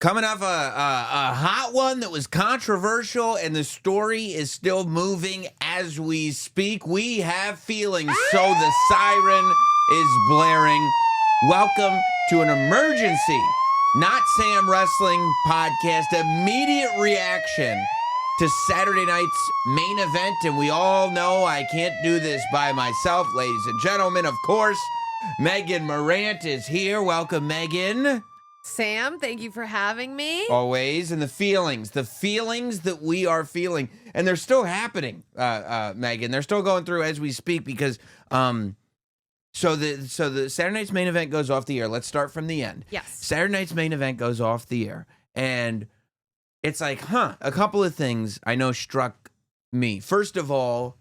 Coming off a hot one that was controversial, and the story is still moving as we speak. We have feelings, so the siren is blaring. Welcome to an emergency Notsam Wrestling podcast. Immediate reaction to Saturday night's main event, and we all know I can't do this by myself, ladies and gentlemen. Of course, Megan Morant is here. Welcome, Megan. Sam, thank you for having me. Always. And the feelings that we are feeling, and they're still happening, Megan. They're still going through as we speak because so the Saturday night's main event goes off the air. Let's start from the end. Yes. Saturday night's main event goes off the air, and it's like, a couple of things I know struck me. First of all,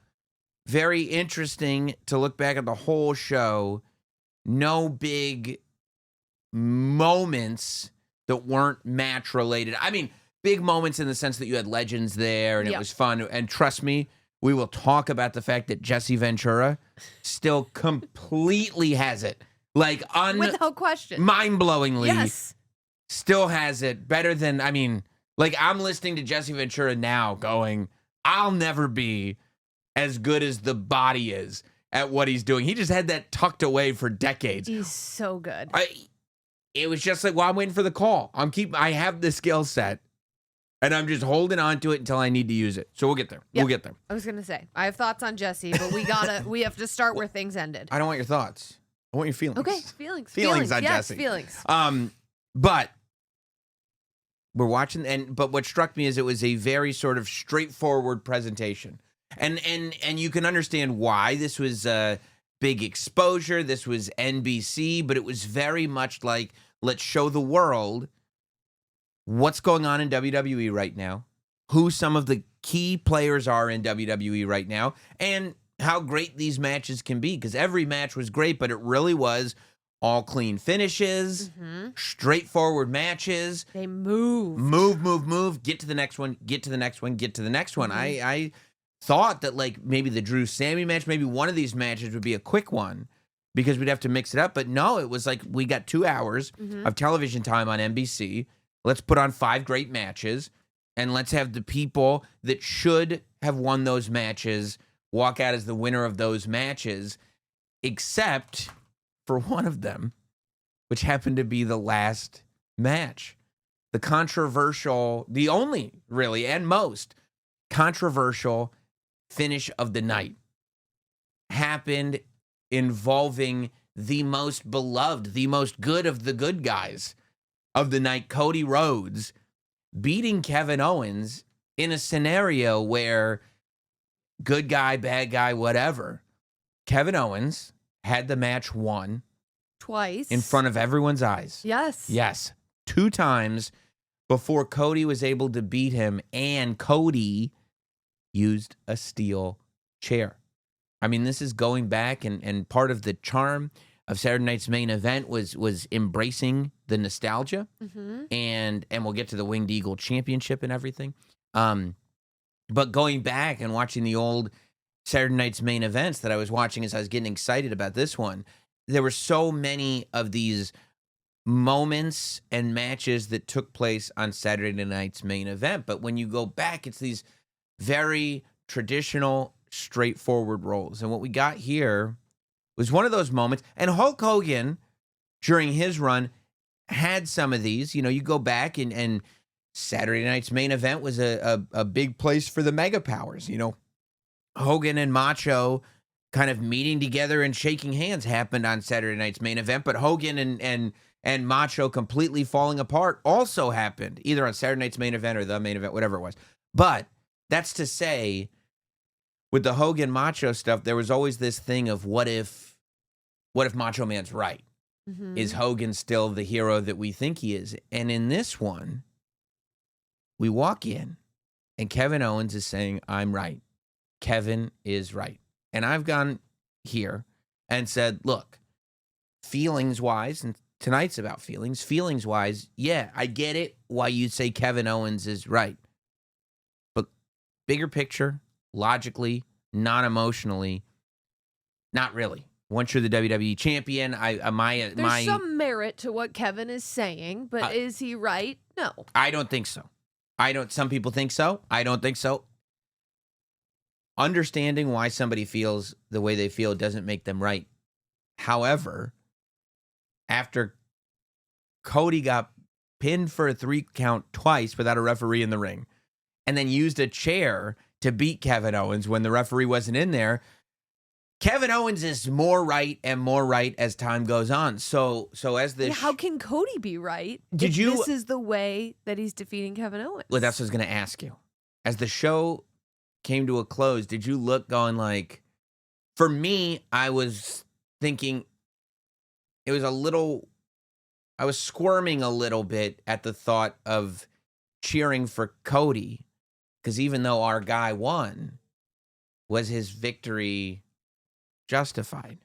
very interesting to look back at the whole show. No big moments that weren't match related. I mean, big moments in the sense that you had legends there and it was fun. And trust me, we will talk about the fact that Jesse Ventura still completely has it. Like, without question. Mind-blowingly, yes, still has it better than, I mean, like, I'm listening to Jesse Ventura now going, I'll never be as good as the body is at what he's doing. He just had that tucked away for decades. He's so good. It was just like, well, I'm waiting for the call. I have the skill set, and I'm just holding on to it until I need to use it. So we'll get there. Yep. We'll get there. I was gonna say I have thoughts on Jesse, but we have to start where things ended. I don't want your thoughts. I want your feelings. Okay, feelings. Feelings on yes, Jesse. Feelings. But we're watching, but what struck me is it was a very sort of straightforward presentation, and you can understand why this was big exposure. This was NBC, but it was very much like, let's show the world what's going on in WWE right now, who some of the key players are in WWE right now, and how great these matches can be, because every match was great, but it really was all clean finishes, straightforward matches. They move, get to the next one, get to the next one, get to the next one. I thought that, like, maybe the Drew Sammy match, maybe one of these matches would be a quick one because we'd have to mix it up. But no, it was like, we got 2 hours of television time on NBC. Let's put on 5 great matches, and let's have the people that should have won those matches walk out as the winner of those matches, except for one of them, which happened to be the last match. The controversial, the only really and most controversial finish of the night happened involving the most beloved, the most good of the good guys of the night, Cody Rhodes, beating Kevin Owens in a scenario where good guy, bad guy, whatever. Kevin Owens had the match won twice in front of everyone's eyes. Yes. 2 times before Cody was able to beat him, and Cody used a steel chair. I mean, this is going back, and part of the charm of Saturday night's main event was embracing the nostalgia, and we'll get to the Winged Eagle Championship and everything. But going back and watching the old Saturday night's main events that I was watching as I was getting excited about this one, there were so many of these moments and matches that took place on Saturday night's main event. But when you go back, it's these very traditional, straightforward roles. And what we got here was one of those moments. And Hulk Hogan, during his run, had some of these. You know, you go back and Saturday night's main event was a big place for the Mega Powers. You know, Hogan and Macho kind of meeting together and shaking hands happened on Saturday night's main event. But Hogan and Macho completely falling apart also happened either on Saturday night's main event or the main event, whatever it was. But that's to say, with the Hogan Macho stuff, there was always this thing of what if Macho Man's right? Is Hogan still the hero that we think he is? And in this one, we walk in, and Kevin Owens is saying, I'm right. Kevin is right. And I've gone here and said, look, feelings-wise, and tonight's about feelings-wise, yeah, I get it why you'd say Kevin Owens is right. But bigger picture, logically, non-emotionally, not really. Once you're the WWE champion, there's some merit to what Kevin is saying, but is he right? No. I don't think so. Some people think so. I don't think so. Understanding why somebody feels the way they feel doesn't make them right. However, after Cody got pinned for a 3 count twice without a referee in the ring, and then used a chair to beat Kevin Owens when the referee wasn't in there, Kevin Owens is more right and more right as time goes on. So as this, how can Cody be right? This is the way that he's defeating Kevin Owens? Well, that's what I was going to ask you. As the show came to a close, did you look going like? For me, I was thinking it was a little. I was squirming a little bit at the thought of cheering for Cody, because even though our guy won, was his victory justified?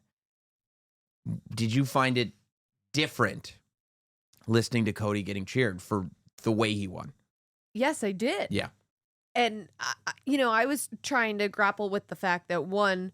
Did you find it different listening to Cody getting cheered for the way he won? Yes, I did. Yeah. And, I was trying to grapple with the fact that, one,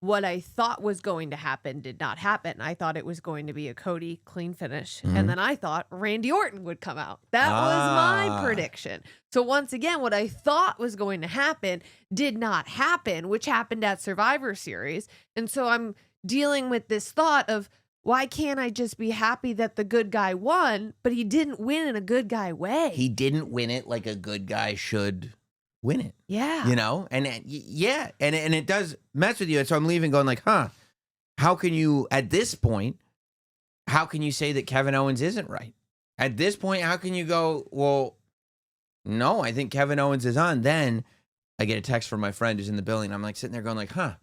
what I thought was going to happen did not happen. I thought it was going to be a Cody clean finish. Mhm. And then I thought Randy Orton would come out. That was my prediction. So once again, what I thought was going to happen did not happen, which happened at Survivor Series. And so I'm dealing with this thought of, why can't I just be happy that the good guy won, but he didn't win in a good guy way? He didn't win it like a good guy should win it. Yeah. And it does mess with you. And so I'm leaving going like, how can you, at this point, how can you say that Kevin Owens isn't right? At this point, how can you go, well, no, I think Kevin Owens is on. Then I get a text from my friend who's in the building. I'm like sitting there going like, all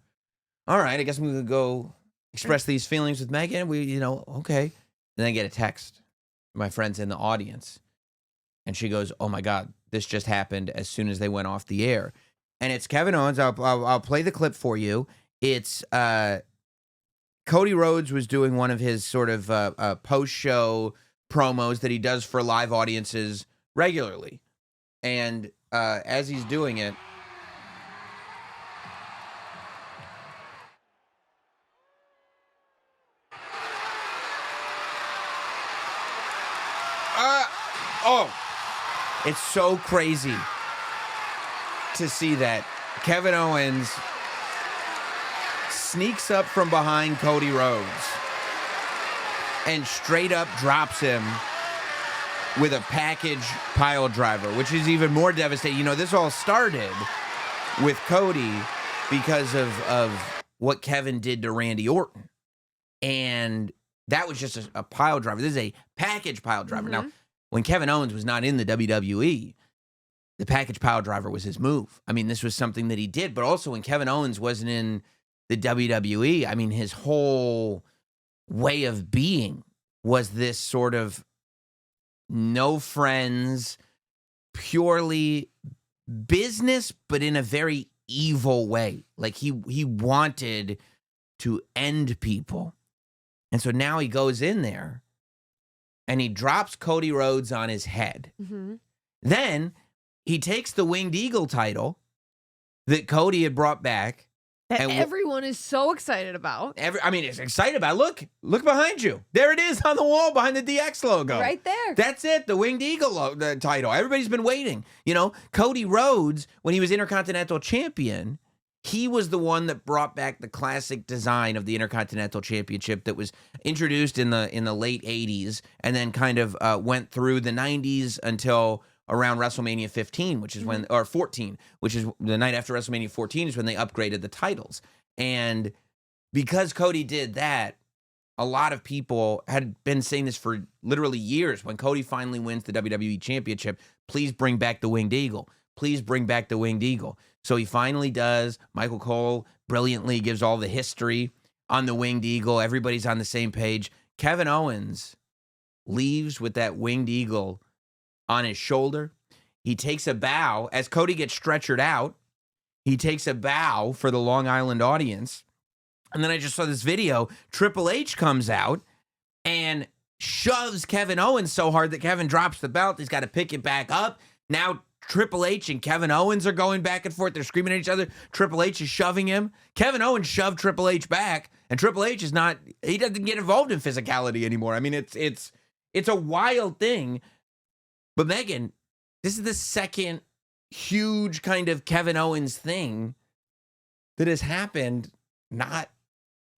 right, I guess I'm going to go express these feelings with Megan. Okay. Then I get a text. My friend's in the audience. And she goes, oh my God, this just happened as soon as they went off the air. And it's Kevin Owens. I'll play the clip for you. It's Cody Rhodes was doing one of his sort of post-show promos that he does for live audiences regularly. And as he's doing it, it's so crazy to see that Kevin Owens sneaks up from behind Cody Rhodes and straight up drops him with a package pile driver, which is even more devastating. This all started with Cody because of what Kevin did to Randy Orton. And that was just a pile driver. This is a package pile driver. Mm-hmm. Now, when Kevin Owens was not in the WWE, the package pile driver was his move. I mean, this was something that he did. But also when Kevin Owens wasn't in the WWE, I mean, his whole way of being was this sort of no friends, purely business, but in a very evil way. Like he wanted to end people. And so now he goes in there and he drops Cody Rhodes on his head. Mm-hmm. Then he takes the Winged Eagle title that Cody had brought back. And everyone is so excited about. It's excited about. Look behind you. There it is on the wall behind the DX logo. Right there. That's it, the Winged Eagle the title. Everybody's been waiting. Cody Rhodes, when he was Intercontinental Champion, he was the one that brought back the classic design of the Intercontinental Championship that was introduced in the late 80s and then kind of went through the 90s until around WrestleMania 15, which is or 14, which is the night after WrestleMania 14 is when they upgraded the titles. And because Cody did that, a lot of people had been saying this for literally years. When Cody finally wins the WWE Championship, please bring back the Winged Eagle. Please bring back the Winged Eagle. So he finally does. Michael Cole brilliantly gives all the history on the Winged Eagle. Everybody's on the same page. Kevin Owens leaves with that Winged Eagle on his shoulder. He takes a bow. As Cody gets stretchered out, he takes a bow for the Long Island audience. And then I just saw this video. Triple H comes out and shoves Kevin Owens so hard that Kevin drops the belt. He's got to pick it back up. Now Triple H and Kevin Owens are going back and forth. They're screaming at each other. Triple H is shoving him. Kevin Owens shoved Triple H back, and Triple H he doesn't get involved in physicality anymore. I mean, it's a wild thing. But Megan, this is the second huge kind of Kevin Owens thing that has happened not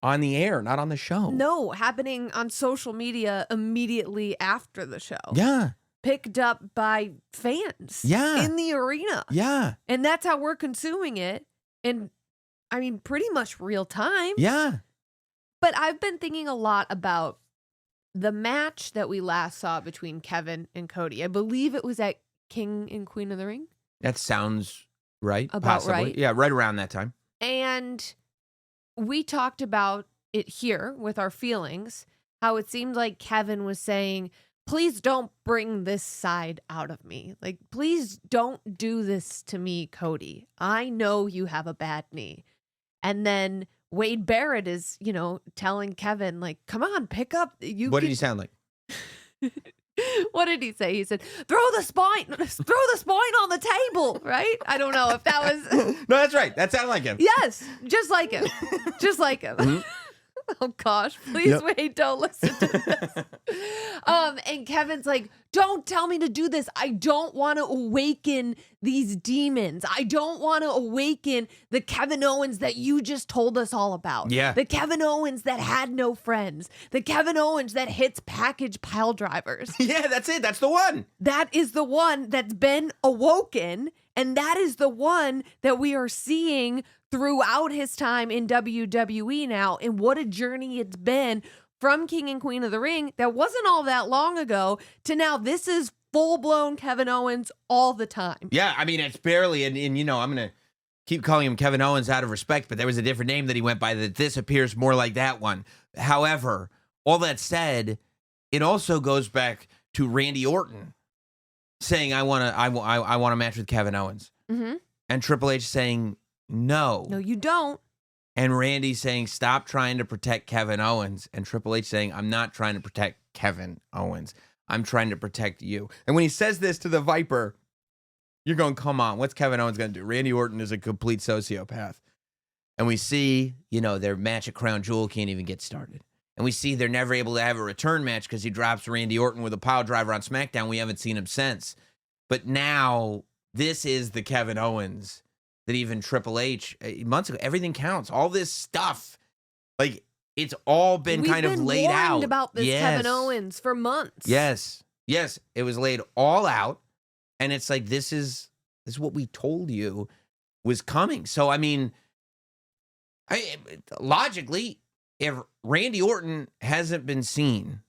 on the air, not on the show. No, happening on social media immediately after the show. Yeah. Picked up by fans. Yeah. In the arena. Yeah. And that's how we're consuming it. And I mean, pretty much real time. Yeah. But I've been thinking a lot about the match that we last saw between Kevin and Cody. I believe it was at King and Queen of the Ring. That sounds right. About possibly. right. Yeah, right around that time. And we talked about it here with our feelings, how it seemed like Kevin was saying, please don't bring this side out of me. Like, please don't do this to me, Cody. I know you have a bad knee. And then Wade Barrett is, telling Kevin, like, come on, pick up. What did he sound like? What did he say? He said, throw the spine on the table, right? I don't know if that was. No, that's right. That sounded like him. Yes, just like him. Just like him. Mm-hmm. Oh gosh, please wait, don't listen to this. And Kevin's like, don't tell me to do this. I don't want to awaken these demons. I don't want to awaken the Kevin Owens that you just told us all about. Yeah. The Kevin Owens that had no friends. The Kevin Owens that hits package pile drivers. Yeah, that's it. That's the one. That is the one that's been awoken. And that is the one that we are seeing throughout his time in WWE now. And what a journey it's been from King and Queen of the Ring that wasn't all that long ago to now this is full-blown Kevin Owens all the time. Yeah, I mean, it's barely, and I'm going to keep calling him Kevin Owens out of respect, but there was a different name that he went by that this appears more like that one. However, all that said, it also goes back to Randy Orton saying, I want a match with Kevin Owens. Mm-hmm. And Triple H saying, no. No, you don't. And Randy saying, stop trying to protect Kevin Owens. And Triple H saying, I'm not trying to protect Kevin Owens. I'm trying to protect you. And when he says this to the Viper, you're going, come on, what's Kevin Owens going to do? Randy Orton is a complete sociopath. And we see, their match at Crown Jewel can't even get started. And we see they're never able to have a return match because he drops Randy Orton with a pile driver on SmackDown. We haven't seen him since. But now, this is the Kevin Owens that even Triple H, months ago, everything counts. All this stuff, like, it's all been We've kind of been laid warned out. about this Kevin Owens for months. Yes. It was laid all out. And it's like, this is what we told you was coming. So, I mean, logically, if Randy Orton hasn't been seen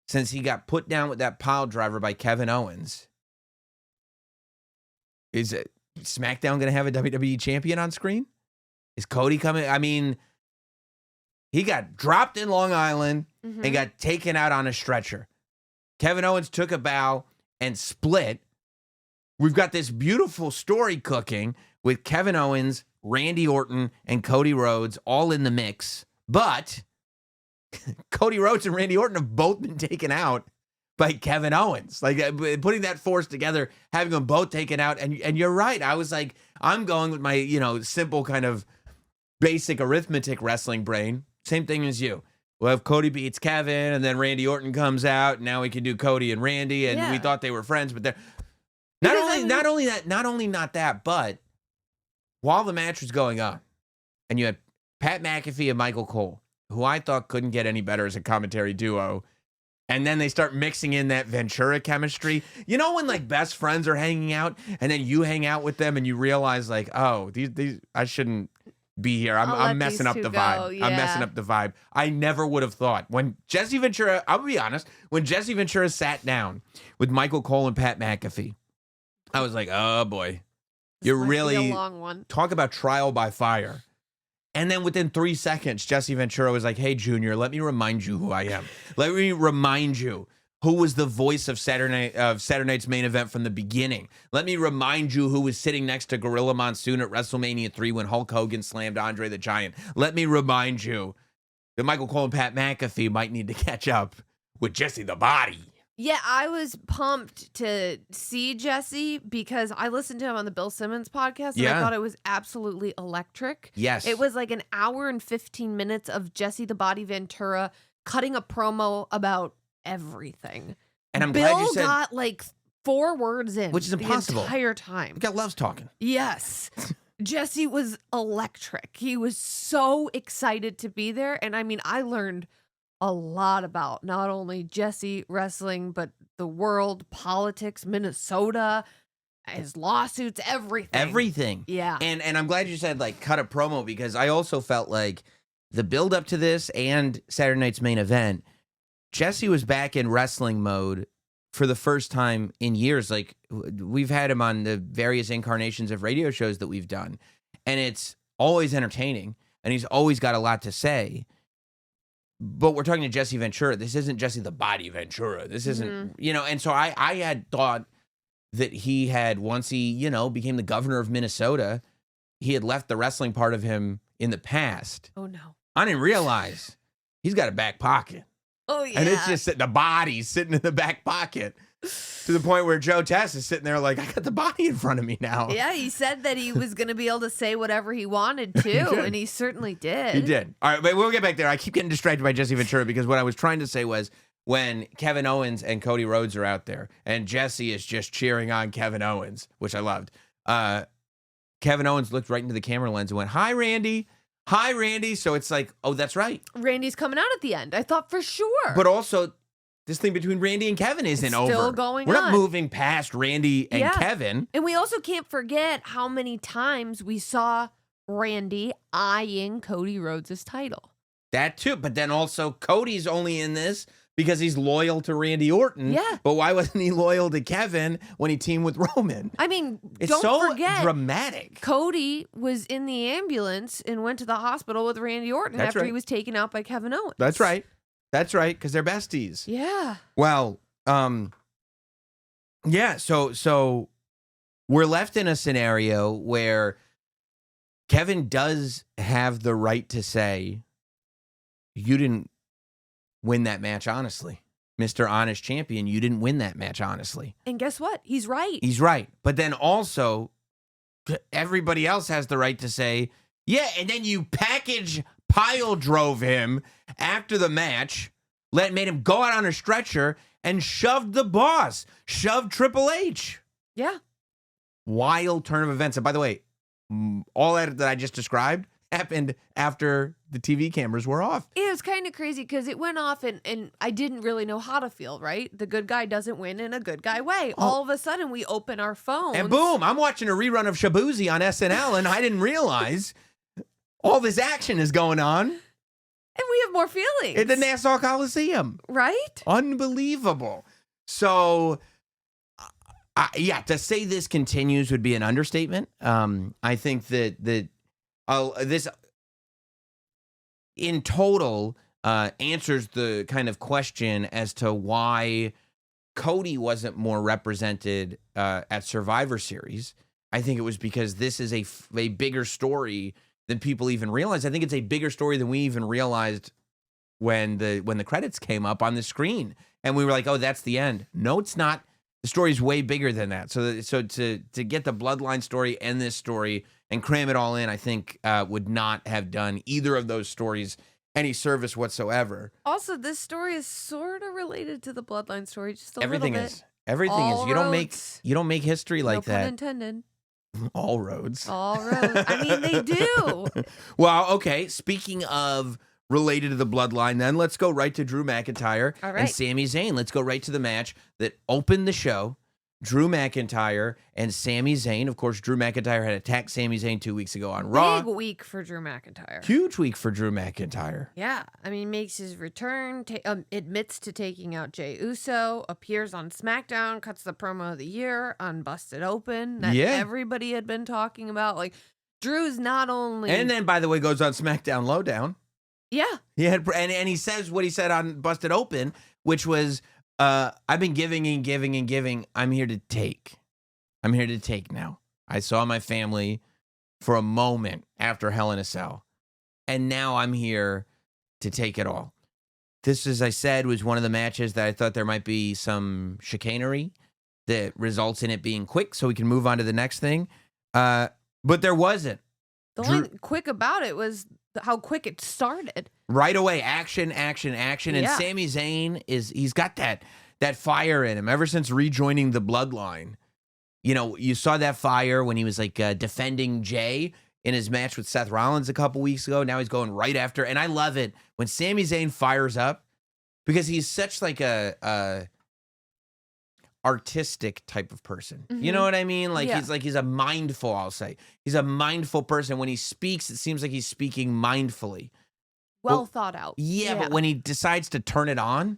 since he got put down with that pile driver by Kevin Owens, is SmackDown going to have a WWE champion on screen? Is Cody coming? I mean, he got dropped in Long Island and got taken out on a stretcher. Kevin Owens took a bow and split. We've got this beautiful story cooking with Kevin Owens, Randy Orton, and Cody Rhodes all in the mix. But Cody Rhodes and Randy Orton have both been taken out by Kevin Owens. Like, putting that force together, having them both taken out. And you're right. I was like, I'm going with my, simple kind of basic arithmetic wrestling brain. Same thing as you. Well, if Cody beats Kevin and then Randy Orton comes out, now we can do Cody and Randy. And we thought they were friends, but they're not only that, but while the match was going on, and you had Pat McAfee and Michael Cole, who I thought couldn't get any better as a commentary duo. And then they start mixing in that Ventura chemistry. You know when, like, best friends are hanging out and then you hang out with them and you realize, like, oh, these I shouldn't be here. I'm messing up the vibe. Yeah. I'm messing up the vibe. I never would have thought. When Jesse Ventura, I'll be honest, when Jesse Ventura sat down with Michael Cole and Pat McAfee, I was like, oh, boy. You're really a long one. Talk about trial by fire. And then within 3 seconds, Jesse Ventura was like, hey, Junior, let me remind you who I am. Let me remind you who was the voice of Saturday Night's Main Event from the beginning. Let me remind you who was sitting next to Gorilla Monsoon at WrestleMania 3 when Hulk Hogan slammed Andre the Giant. Let me remind you that Michael Cole and Pat McAfee might need to catch up with Jesse the Body. Yeah, I was pumped to see Jesse because I listened to him on the Bill Simmons podcast and I thought it was absolutely electric. Yes. It was like an hour and 15 minutes of Jesse the Body Ventura cutting a promo about everything. And I'm Bill glad you said got like 4 words in. Which is impossible. The entire time. The guy loves talking. Yes. Jesse was electric. He was so excited to be there. And I mean, I learned a lot about not only Jesse wrestling, but the world, politics, Minnesota, his lawsuits, everything. Everything. Yeah. And I'm glad you said, like, cut a promo, because I also felt like the build up to this and Saturday night's main event, Jesse was back in wrestling mode for the first time in years. Like, we've had him on the various incarnations of radio shows that we've done, and it's always entertaining, and he's always got a lot to say. But we're talking to Jesse Ventura. This isn't Jesse the Body Ventura. This isn't, and so I had thought that he had, once he, became the governor of Minnesota, he had left the wrestling part of him in the past. Oh, no. I didn't realize he's got a back pocket. Oh, yeah. And it's just the body's sitting in the back pocket, to the point where Joe Tess is sitting there like, I got the body in front of me now. Yeah, he said that he was going to be able to say whatever he wanted to, and he certainly did. He did. All right, but we'll get back there. I keep getting distracted by Jesse Ventura, because what I was trying to say was, when Kevin Owens and Cody Rhodes are out there, and Jesse is just cheering on Kevin Owens, which I loved, Kevin Owens looked right into the camera lens and went, "Hi, Randy. Hi, Randy." So it's like, oh, that's right. Randy's coming out at the end. I thought for sure. But also, this thing between Randy and Kevin isn't over. Still going We're on. not moving past Randy and Kevin. And we also can't forget how many times we saw Randy eyeing Cody Rhodes' title. That too. But then also, Cody's only in this because he's loyal to Randy Orton. Yeah. But why wasn't he loyal to Kevin when he teamed with Roman? I mean, It's don't so forget, dramatic. Cody was in the ambulance and went to the hospital with Randy Orton That's after right. he was taken out by Kevin Owens. That's right. That's right, because they're besties. Yeah. Well, yeah, so we're left in a scenario where Kevin does have the right to say, you didn't win that match honestly. Mr. Honest Champion, you didn't win that match honestly. And guess what? He's right. He's right. But then also, everybody else has the right to say, yeah, and then you pile drove him after the match, made him go out on a stretcher, and shoved the boss, shoved Triple H. Yeah. Wild turn of events. And by the way, all that I just described happened after the TV cameras were off. It was kind of crazy because it went off and I didn't really know how to feel, right? The good guy doesn't win in a good guy way. All of a sudden, we open our phones. And boom, I'm watching a rerun of Shabuzi on SNL, and I didn't realize all this action is going on. And we have more feelings. At the Nassau Coliseum. Right? Unbelievable. So, to say this continues would be an understatement. I think that this, in total, answers the kind of question as to why Cody wasn't more represented at Survivor Series. I think it was because this is a bigger story than people even realize. I think it's a bigger story than we even realized when the credits came up on the screen, and we were like, "Oh, that's the end." No, it's not. The story's way bigger than that. So to get the Bloodline story and this story and cram it all in, I think would not have done either of those stories any service whatsoever. Also, this story is sort of related to the Bloodline story, just a Everything little bit. is. Everything All is. roads. You don't make history like No pun that. intended. All roads. All roads. I mean, they do. Well, okay. Speaking of related to the Bloodline, then let's go right to Drew McIntyre All right. and Sami Zayn. Let's go right to the match that opened the show. Drew McIntyre and Sami Zayn. Of course, Drew McIntyre had attacked Sami Zayn 2 weeks ago on Raw. Big week for Drew McIntyre. Huge week for Drew McIntyre. Yeah, I mean, makes his return, admits to taking out Jey Uso, appears on SmackDown, cuts the promo of the year on Busted Open that everybody had been talking about. Like, Drew's not only... And then, by the way, goes on SmackDown Lowdown. Yeah. He had, and he says what he said on Busted Open, which was, I've been giving and giving and giving. I'm here to take. I'm here to take now. I saw my family for a moment after Hell in a Cell, and now I'm here to take it all. This, as I said, was one of the matches that I thought there might be some chicanery that results in it being quick so we can move on to the next thing. But there wasn't. The only quick about it was how quick it started. Right away, action. And Yeah. Sami Zayn he's got that that fire in him ever since rejoining the bloodline. You know, you saw that fire when he was like defending Jay in his match with Seth Rollins a couple weeks ago. Now he's going right after. And I love it when Sami Zayn fires up because he's such like a artistic type of person. You know what I mean? Like he's a mindful, I'll say. He's a mindful person. When he speaks, it seems like he's speaking mindfully. Well thought out. Yeah, but when he decides to turn it on,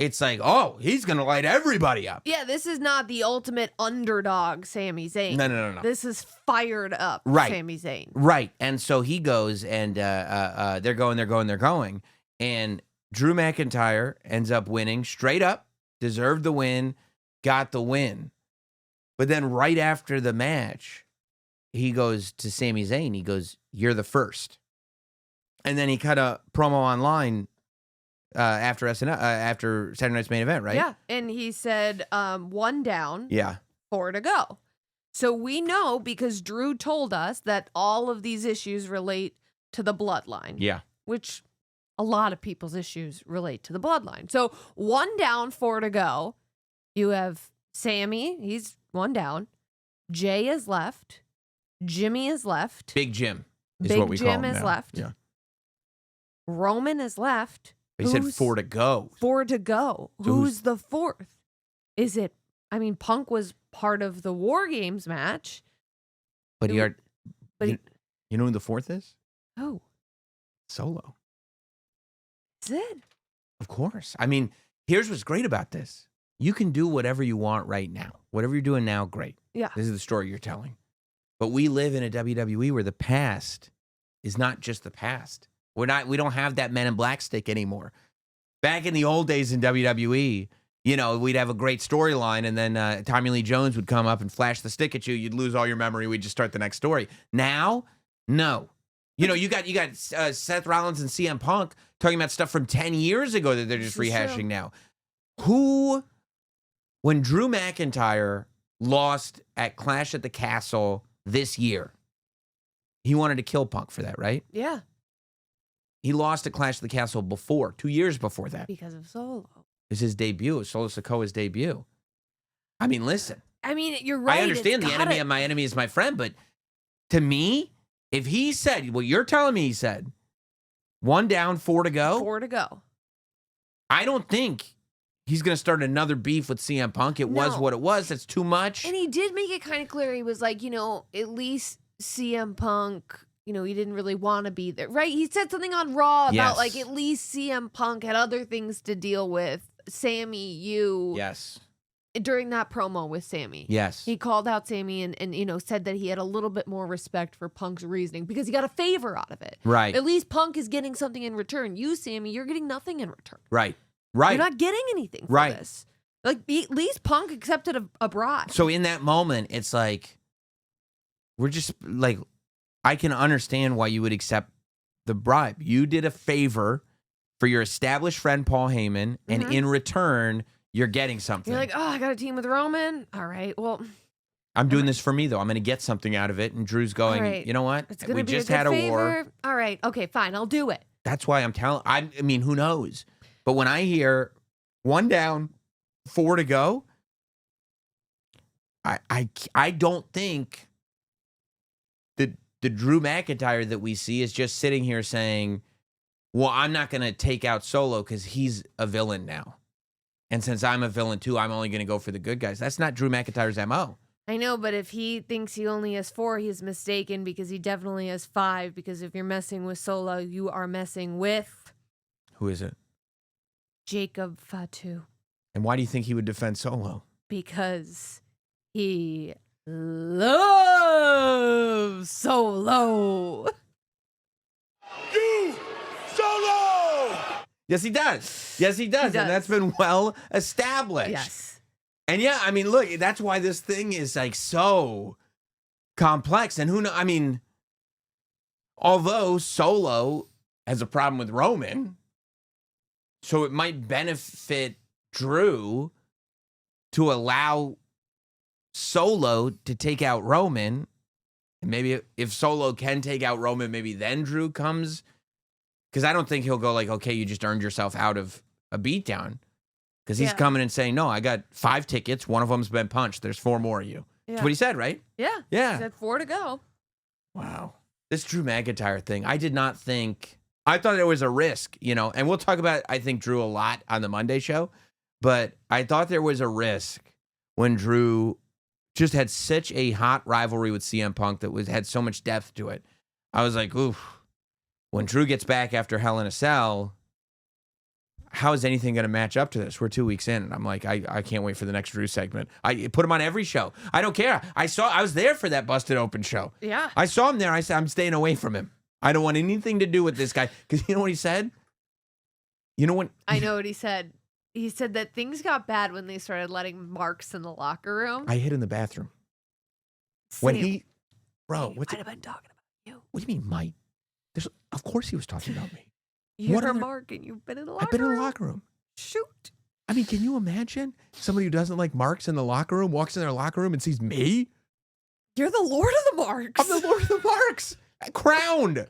it's like, oh, he's going to light everybody up. Yeah, this is not the ultimate underdog Sami Zayn. No. This is fired up Sami Zayn. Right. And so he goes and they're going. And Drew McIntyre ends up winning straight up, deserved the win, got the win. But then right after the match, he goes to Sami Zayn. He goes, "You're the first." And then he cut a promo online after after Saturday Night's Main Event, right? Yeah, and he said, 1 down, yeah, 4 to go. So we know because Drew told us that all of these issues relate to the bloodline. Yeah. Which a lot of people's issues relate to the bloodline. So 1 down, 4 to go. You have Sammy, he's 1 down. Jay is left. Jimmy is left. Big Jim is Big what we call him Jim is now. left. Yeah. Roman is left. He said 4 to go. 4 to go. So Who's the 4th? Is it, I mean, Punk was part of the War Games match. But you know who the 4th is? Oh. Solo. Is it? Of course. I mean, here's what's great about this. You can do whatever you want right now. Whatever you're doing now, great. Yeah. This is the story you're telling. But we live in a WWE where the past is not just the past. We don't have that Men in Black stick anymore. Back in the old days in WWE, you know, we'd have a great storyline and then Tommy Lee Jones would come up and flash the stick at you. You'd lose all your memory. We'd just start the next story. Now, no. You know, you got Seth Rollins and CM Punk talking about stuff from 10 years ago that they're just rehashing now. When Drew McIntyre lost at Clash at the Castle this year, he wanted to kill Punk for that, right? Yeah. He lost at Clash at the Castle before, 2 years before that. Because of Solo. It's his debut. Solo Sikoa's debut. I mean, listen. I mean, you're right. I understand the enemy of my enemy is my friend, but to me, if he said, well, you're telling me he said, 1 down, 4 to go. 4 to go. I don't think he's going to start another beef with CM Punk. It was what it was. That's too much. And he did make it kind of clear. He was like, you know, at least CM Punk, you know, he didn't really want to be there, right? He said something on Raw about like at least CM Punk had other things to deal with. Sammy, Yes. During that promo with Sammy. Yes. He called out Sammy and you know, said that he had a little bit more respect for Punk's reasoning because he got a favor out of it. Right. At least Punk is getting something in return. You, Sammy, you're getting nothing in return. Right. Right. You're not getting anything for this. Like, at least Punk accepted a bribe. So in that moment, it's like, we're just like, I can understand why you would accept the bribe. You did a favor for your established friend, Paul Heyman, and in return, you're getting something. You're like, oh, I got a team with Roman. All right, well. I'm doing this for me, though. I'm going to get something out of it. And Drew's going, you know what? We just had a war. All right, okay, fine, I'll do it. That's why I'm telling, I mean, who knows? But when I hear 1 down, 4 to go, I don't think the Drew McIntyre that we see is just sitting here saying, well, I'm not going to take out Solo because he's a villain now. And since I'm a villain too, I'm only going to go for the good guys. That's not Drew McIntyre's MO. I know, but if he thinks he only has 4, he's mistaken because he definitely has 5. Because if you're messing with Solo, you are messing with... Who is it? Jacob Fatu. And why do you think he would defend Solo? Because he loves Solo. You, Solo! Yes, he does. Yes, he does. And that's been well established. Yes. And yeah, I mean, look, that's why this thing is like so complex. And who knows? I mean, although Solo has a problem with Roman, so it might benefit Drew to allow Solo to take out Roman. And maybe if Solo can take out Roman, maybe then Drew comes. Because I don't think he'll go like, okay, you just earned yourself out of a beatdown. Because he's Yeah. coming and saying, no, I got 5 tickets. One of them's been punched. There's 4 more of you. Yeah. That's what he said, right? Yeah. Yeah. He said 4 to go. Wow. This Drew McIntyre thing, I did not think, I thought there was a risk, and we'll talk about, I think, Drew a lot on the Monday show, but I thought there was a risk when Drew just had such a hot rivalry with CM Punk that had so much depth to it. I was like, oof, when Drew gets back after Hell in a Cell, how is anything going to match up to this? We're 2 weeks in, and I'm like, I can't wait for the next Drew segment. I put him on every show. I don't care. I was there for that Busted Open show. Yeah. I saw him there. I said, I'm staying away from him. I don't want anything to do with this guy. Because you know what he said? You know what? I know what he said. He said that things got bad when they started letting marks in the locker room. I hid in the bathroom. Same. When bro, Might have been talking about you. what do you mean, Mike? Of course he was talking about me. You're What a other- mark and you've been in the locker I've been in room. the locker room. Shoot. I mean, can you imagine somebody who doesn't like marks in the locker room walks in their locker room and sees me? You're the Lord of the Marks. I'm the Lord of the Marks. Crowned.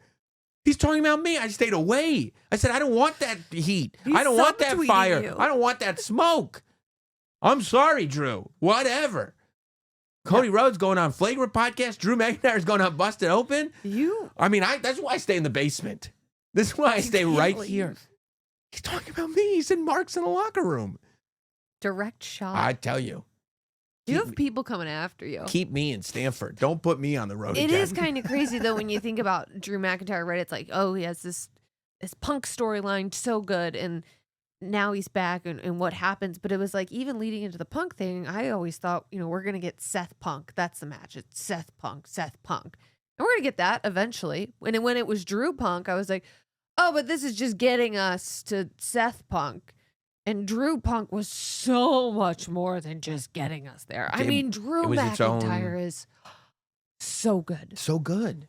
He's talking about me. I stayed away. I said, I don't want that heat. He's I don't want that subtweeting fire. you. I don't want that smoke. I'm sorry, Drew. Whatever. Cody Rhodes going on Flagrant Podcast. Drew McIntyre's going on Busted Open. I mean, that's why I stay in the basement. This is why I stay can't right leave. here. He's talking about me. He's in marks in the locker room. Direct shot. I tell you. You have people coming after you. Keep me in Stanford. Don't put me on the road It again. is kind of crazy though when you think about Drew McIntyre, right? It's like, oh, he has this Punk storyline so good, and now he's back, and what happens? But it was like even leading into the Punk thing, I always thought, we're gonna get Seth Punk. That's the match. It's Seth Punk, and we're gonna get that eventually. And when it was Drew Punk, I was like, oh, but this is just getting us to Seth Punk. And Drew Punk was so much more than just getting us there. I mean, Drew it was its own- McIntyre is so good. So good.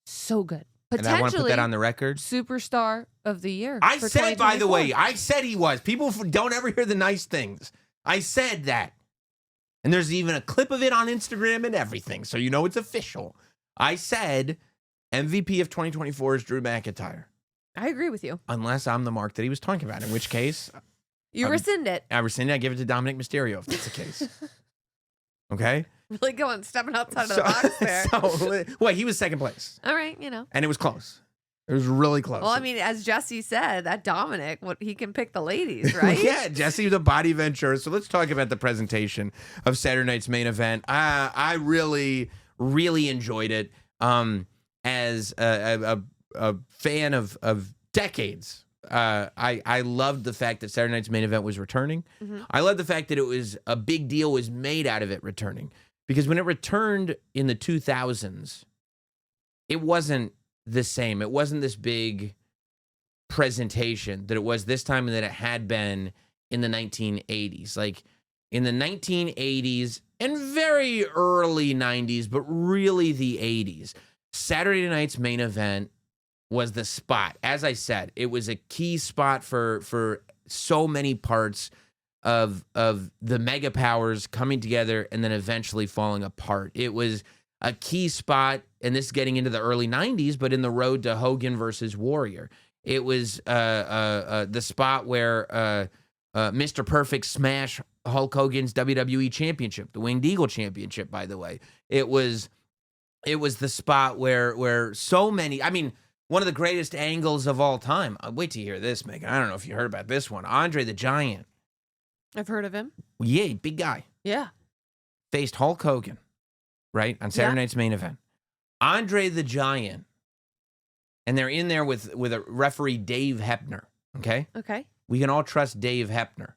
So good. And I want to put that on the record. Superstar of the year. I for said, by the 2024. way, I said he was. People don't ever hear the nice things. I said that. And there's even a clip of it on Instagram and everything. So you know it's official. I said MVP of 2024 is Drew McIntyre. I agree with you. Unless I'm the mark that he was talking about, in which case, You rescind it. I rescind it. I give it to Dominic Mysterio if that's the case. Okay? Really going, stepping outside of the box there. Well, he was second place. All right, And it was close. It was really close. Well, I mean, as Jesse said, that Dominic, he can pick the ladies, right? Yeah, Jesse the body Ventura. So let's talk about the presentation of Saturday night's main event. I really, really enjoyed it. As a fan of decades, I loved the fact that Saturday night's main event was returning. Mm-hmm. I loved the fact that it was a big deal was made out of it returning, because when it returned in the 2000s, it wasn't the same. It wasn't this big presentation that it was this time and that it had been in the 1980s. Like in the 1980s and very early 90s, but really the 80s, Saturday night's main event was the spot. As I said, it was a key spot for so many parts of the mega powers coming together and then eventually falling apart. It was a key spot, and this is getting into the early 90s, but in the road to Hogan versus Warrior. It was the spot where Mr. Perfect smashed Hulk Hogan's WWE Championship, the Winged Eagle Championship, by the way. It was the spot where so many, I mean, one of the greatest angles of all time. Wait till you hear this, Megan. I don't know if you heard about this one. Andre the Giant. I've heard of him. Yeah, big guy. Yeah. Faced Hulk Hogan, right, on Saturday night's main event. Andre the Giant, and they're in there with a referee, Dave Hebner, okay? Okay. We can all trust Dave Hebner.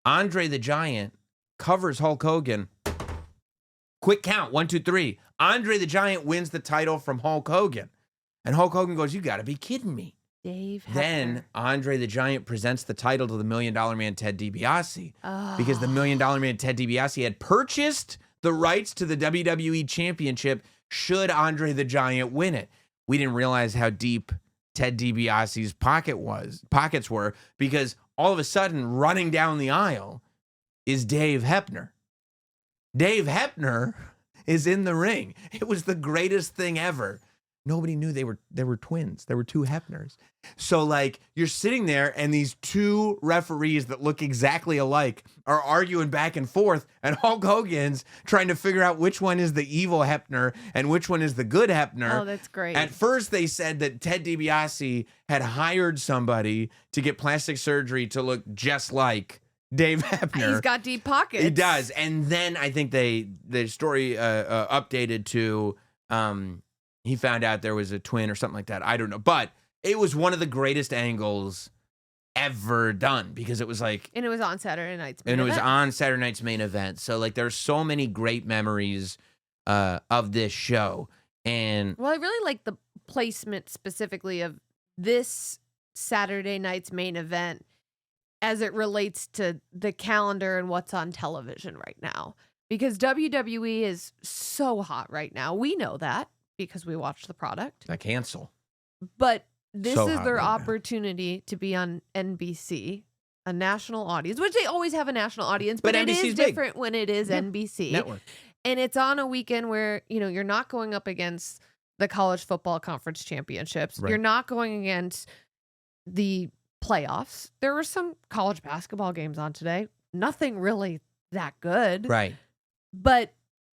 Andre the Giant covers Hulk Hogan. Quick count, 1, 2, 3. Andre the Giant wins the title from Hulk Hogan. And Hulk Hogan goes, you got to be kidding me. Dave Hebner. Then Andre the Giant presents the title to the $1 Million Man, Ted DiBiase. Oh. Because the $1 Million Man, Ted DiBiase, had purchased the rights to the WWE Championship should Andre the Giant win it. We didn't realize how deep Ted DiBiase's pockets were, because all of a sudden, running down the aisle is Dave Hebner. Dave Hebner is in the ring. It was the greatest thing ever. nobody knew they were twins. There were two Hefners. So like you're sitting there and these two referees that look exactly alike are arguing back and forth, and Hulk Hogan's trying to figure out which one is the evil Hefner and which one is the good Hefner. Oh, that's great. At first they said that Ted DiBiase had hired somebody to get plastic surgery to look just like Dave Hebner. He's got deep pockets. He does. And then I think the story updated to he found out there was a twin or something like that. I don't know. But it was one of the greatest angles ever done because it was like... And it was on Saturday night's main And it was event. on Saturday night's main event. So like there's so many great memories of this show. And Well, I really like the placement specifically of this Saturday night's main event as it relates to the calendar and what's on television right now. Because WWE is so hot right now. We know that because we watch the product. I cancel. But this So is hot their right now. opportunity to be on NBC, a national audience, which they always have a national audience, but it NBC's is big. different when it is NBC. Network. And it's on a weekend where, you're not going up against the college football conference championships. Right. You're not going against the playoffs. There were some college basketball games on today. Nothing really that good. Right. But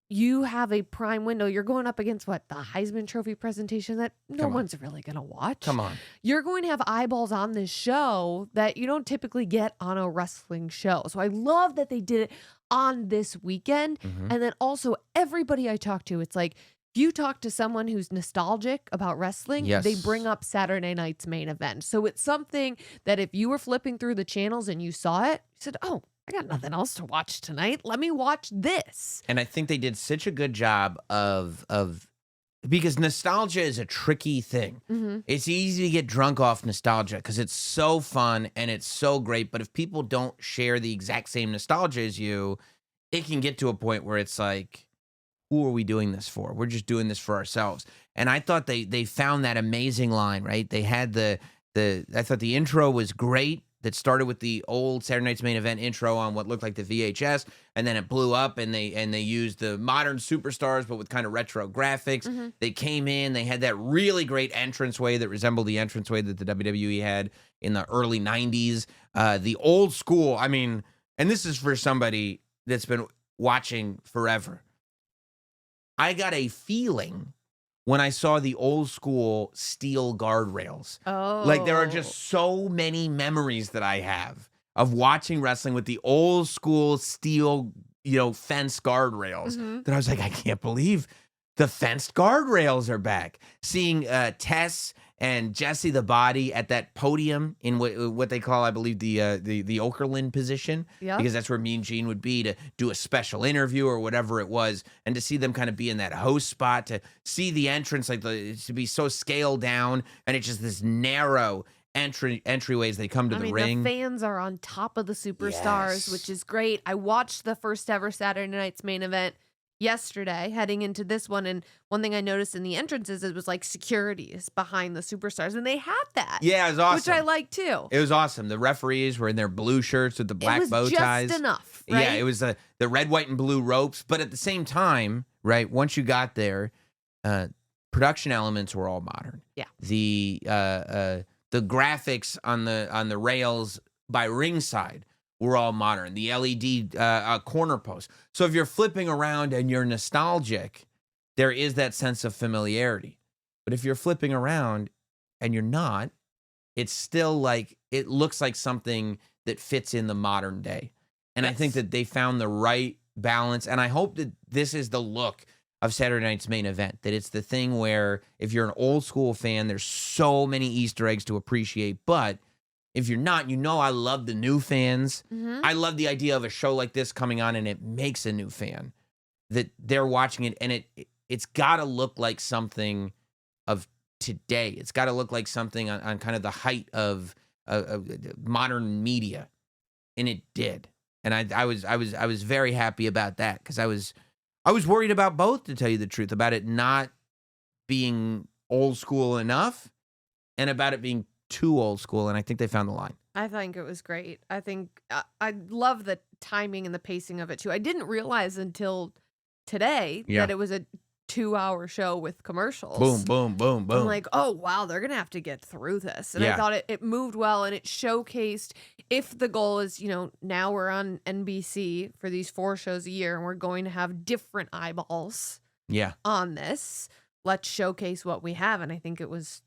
you have a prime window. You're going up against what? The Heisman Trophy presentation that no Come on. one's really going to watch. Come on. You're going to have eyeballs on this show that you don't typically get on a wrestling show. So I love that they did it on this weekend. Mhm. And then also everybody I talk to, it's like, if you talk to someone who's nostalgic about wrestling, Yes. they bring up Saturday night's main event. So it's something that if you were flipping through the channels and you saw it, you said, oh, I got nothing else to watch tonight. Let me watch this. And I think they did such a good job of because nostalgia is a tricky thing. Mm-hmm. It's easy to get drunk off nostalgia because it's so fun and it's so great. But if people don't share the exact same nostalgia as you, it can get to a point where it's like, who are we doing this for? We're just doing this for ourselves. And I thought they found that amazing line, right? They had I thought the intro was great. That started with the old Saturday Night's Main Event intro on what looked like the VHS, and then it blew up, and they used the modern superstars, but with kind of retro graphics. Mm-hmm. They came in, they had that really great entranceway that resembled the entranceway that the WWE had in the early 90s. The old school, I mean, and this is for somebody that's been watching forever. I got a feeling when I saw the old school steel guardrails. Oh. Like there are just so many memories that I have of watching wrestling with the old school steel, fence guardrails Mhm. that I was like, I can't believe the fenced guardrails are back. Seeing Tess and Jesse the Body at that podium in what they call, I believe, the Okerlund position, Yep. because that's where Mean Gene would be to do a special interview or whatever it was, and to see them kind of be in that host spot, to see the entrance to be so scaled down, and it's just this narrow entryways they come to the ring. The fans are on top of the superstars, Yes. which is great. I watched the first ever Saturday night's main event yesterday heading into this one, and one thing I noticed in the entrances, it was like security is behind the superstars, and they had that. Yeah, it was awesome. Which I like too. It was awesome. The referees were in their blue shirts with the black it was bow just ties. enough, right? Yeah, it was the red, white, and blue ropes. But at the same time, right, once you got there, production elements were all modern. Yeah. The graphics on the rails by ringside were all modern. The LED corner post. So if you're flipping around and you're nostalgic, there is that sense of familiarity. But if you're flipping around and you're not, it's still like, it looks like something that fits in the modern day. And I think that they found the right balance. And I hope that this is the look of Saturday night's main event, that it's the thing where if you're an old school fan, there's so many Easter eggs to appreciate. But if you're not, I love the new fans. Mhm. I love the idea of a show like this coming on and it makes a new fan, that they're watching it, and it's got to look like something of today. It's got to look like something on kind of the height of modern media, and it did. And I was very happy about that, because I was worried about both, to tell you the truth, about it not being old school enough and about it being too old school, and I think they found the line. I think it was great. I think I love the timing and the pacing of it too. I didn't realize until today Yeah. that it was a 2-hour show with commercials. Boom, boom, boom, boom. I'm like, oh, wow, they're going to have to get through this. And I thought it moved well, and it showcased if the goal is, now we're on NBC for these 4 shows a year, and we're going to have different eyeballs on this. Let's showcase what we have. And I think it was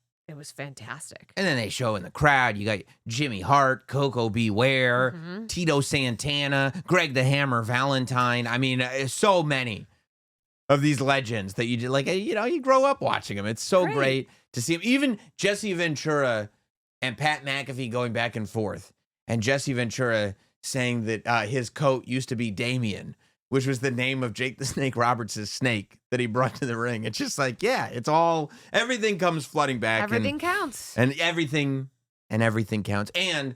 fantastic. And then they show in the crowd, you got Jimmy Hart, Coco Beware, Tito Santana, Greg the Hammer Valentine. I mean, so many of these legends that you did, like, you grow up watching them. It's so great to see them. Even Jesse Ventura and Pat McAfee going back and forth. And Jesse Ventura saying that his coat used to be Damien, which was the name of Jake the Snake Roberts' snake that he brought to the ring. It's just like, everything comes flooding back. Everything counts. And everything counts. And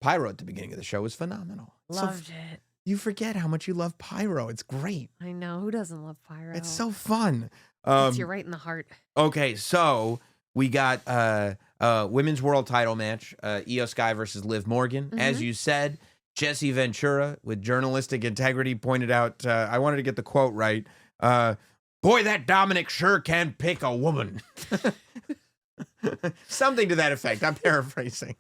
Pyro at the beginning of the show was phenomenal. Loved it. You forget how much you love Pyro. It's great. I know. Who doesn't love Pyro? It's so fun. You're right in the heart. Okay, so we got women's world title match, Io Sky versus Liv Morgan. As you said, Jesse Ventura, with journalistic integrity, pointed out, I wanted to get the quote right, boy, that Dominic sure can pick a woman. Something to that effect. I'm paraphrasing.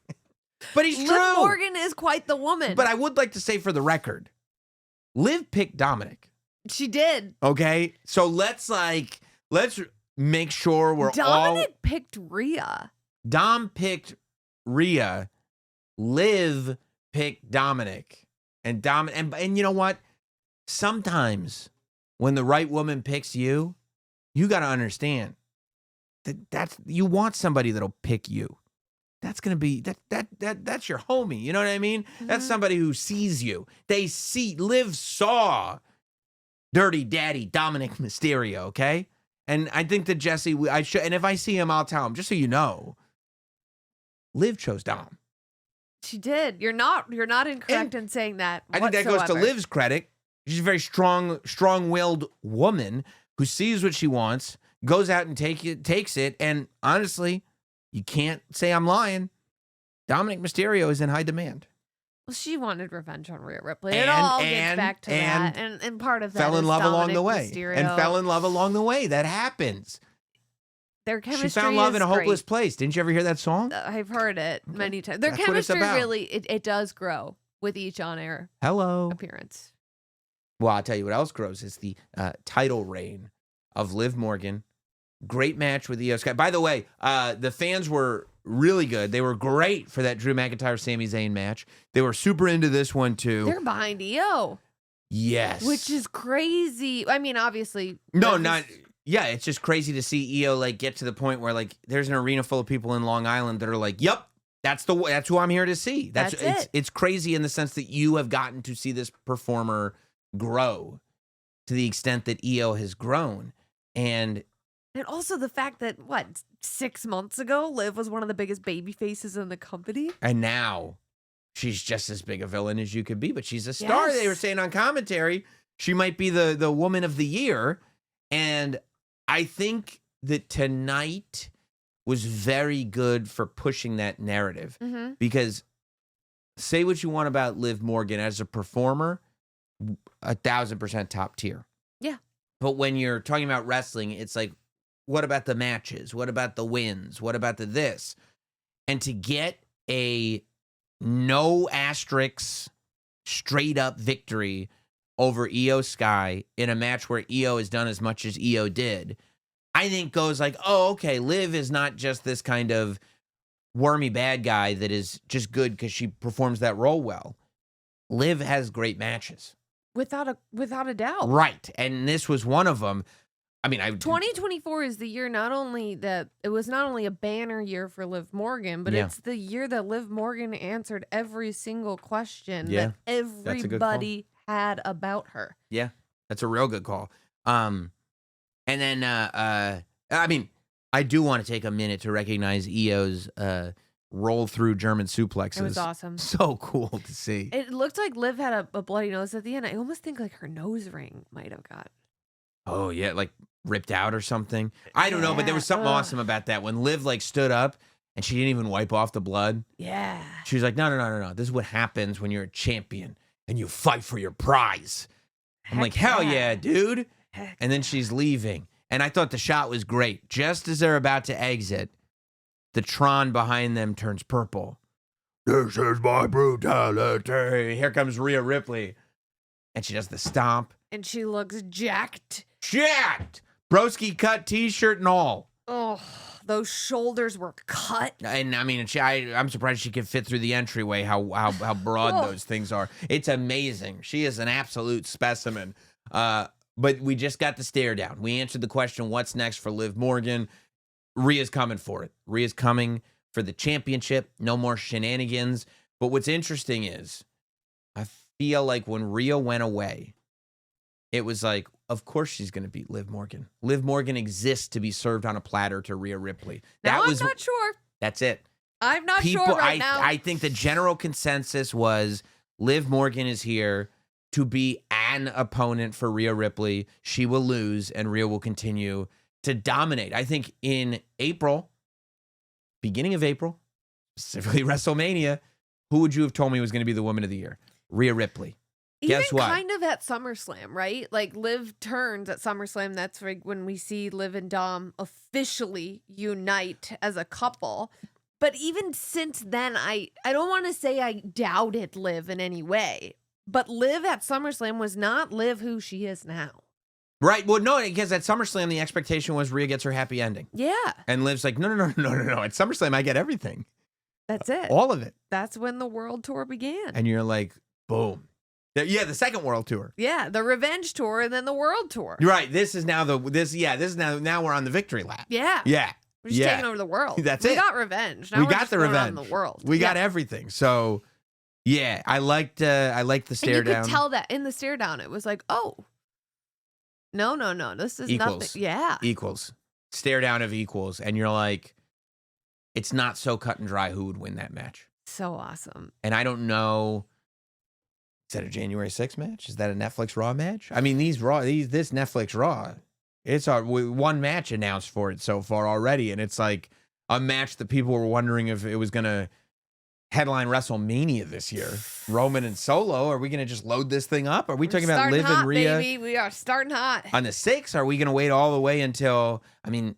But he's true. Liv Morgan is quite the woman. But I would like to say for the record, Liv picked Dominic. She did. Okay? So let's make sure we're Dominic picked Rhea. Dom picked Rhea. Liv picked Dominic. And you know what? Sometimes when the right woman picks you, you got to understand that you want somebody that'll pick you. That's going to be that's your homie, you know what I mean? That's somebody who sees you. Liv saw Dirty Daddy Dominic Mysterio, okay? And I think that Jesse, and if I see him, I'll tell him, just so you know, Liv chose Dom. She did. You're not incorrect in saying that. I think that goes to Liv's credit. She's a very strong-willed woman who sees what she wants, goes out and takes it, and honestly, you can't say I'm lying. Dominic Mysterio is in high demand. Well, she wanted revenge on Rhea Ripley. It all gets back to that, and part of that fell in love Dominic along the way, Mysterio. and fell in love along the way. That happens. Their chemistry. She found love in a hopeless great. place. Didn't you ever hear that song? I've heard it many times. Their That's what it's chemistry about. really it does grow with each on-air appearance. Well, I'll tell you what else grows is the title reign of Liv Morgan. Great match with Io Sky. By the way, the fans were really good. They were great for that Drew McIntyre Sami Zayn match. They were super into this one too. They're behind Io. Yes. Which is crazy. I mean, obviously. Yeah, it's just crazy to see Io get to the point where there's an arena full of people in Long Island that are like, "Yep, that's who I'm here to see." That's it. It's crazy in the sense that you have gotten to see this performer grow to the extent that Io has grown. And also the fact that, 6 months ago, Liv was one of the biggest baby faces in the company. And now she's just as big a villain as you could be, but she's a star. Yes. They were saying on commentary, she might be the woman of the year. And I think that tonight was very good for pushing that narrative. Because say what you want about Liv Morgan as a performer, 1,000% top tier. Yeah. But when you're talking about wrestling, it's like, what about the matches? What about the wins? What about the this? And to get a no asterisks, straight up victory over Io Sky in a match where Io has done as much as Io did, I think goes oh, okay, Liv is not just this kind of wormy bad guy that is just good because she performs that role well. Liv has great matches. Without a doubt. Right. And this was one of them. I mean, 2024 is the year it was not only a banner year for Liv Morgan, but it's the year that Liv Morgan answered every single question that everybody had about her. Yeah, that's a real good call. And then, I mean, I do want to take a minute to recognize Io's roll through German suplexes. It was awesome. So cool to see. It looked like Liv had a bloody nose at the end. I almost think her nose ring might have got. Oh, yeah, ripped out or something. I don't know, but there was something awesome about that. When Liv stood up and she didn't even wipe off the blood. Yeah. She was like, no. This is what happens when you're a champion and you fight for your prize. I'm like, hell yeah, dude. And then she's leaving. And I thought the shot was great. Just as they're about to exit, the Tron behind them turns purple. This is my brutality. Here comes Rhea Ripley. And she does the stomp. And she looks jacked. Jacked! Broski cut t-shirt and all. Oh, those shoulders were cut. And I mean, I'm surprised she could fit through the entryway, how broad those things are. It's amazing. She is an absolute specimen. But we just got the stare down. We answered the question, what's next for Liv Morgan? Rhea's coming for it. Rhea's coming for the championship. No more shenanigans. But what's interesting is, I feel like when Rhea went away, it was like, of course she's going to beat Liv Morgan. Liv Morgan exists to be served on a platter to Rhea Ripley. I'm not sure. That's it. I'm not sure right now. I think the general consensus was Liv Morgan is here to be an opponent for Rhea Ripley. She will lose, and Rhea will continue to dominate. I think in April, beginning of April, specifically WrestleMania, who would you have told me was going to be the Woman of the Year? Rhea Ripley. Guess Even what? kind of at SummerSlam, right? Like Liv turns at SummerSlam. That's like when we see Liv and Dom officially unite as a couple. But even since then, I don't want to say I doubted Liv in any way. But Liv at SummerSlam was not Liv who she is now. Right. Well, no, because at SummerSlam, the expectation was Rhea gets her happy ending. Yeah. And Liv's like, no. At SummerSlam, I get everything. That's it. All of it. That's when the World Tour began. And you're like, boom. Yeah, the second World Tour. Yeah, the Revenge Tour and then the World Tour. Right. This is now now we're on the victory lap. Yeah. Yeah. We're just taking over the world. That's we it. We got revenge. Now we we're got just the going revenge. on the world. We got everything. So, yeah, I liked the stare and you down. could tell that in the stare down. It was like, oh, no. This is equals. nothing. Yeah. Equals. Stare down of equals. And you're like, it's not so cut and dry who would win that match. So awesome. And I don't know. Is that a January 6th match? Is that a Netflix Raw match? I mean, this Netflix Raw, it's one match announced for it so far already, and it's like a match that people were wondering if it was going to headline WrestleMania this year. Roman and Solo, are we going to just load this thing up? Are we talking about Liv and Rhea? Baby. We are starting hot. On the 6th, are we going to wait all the way until,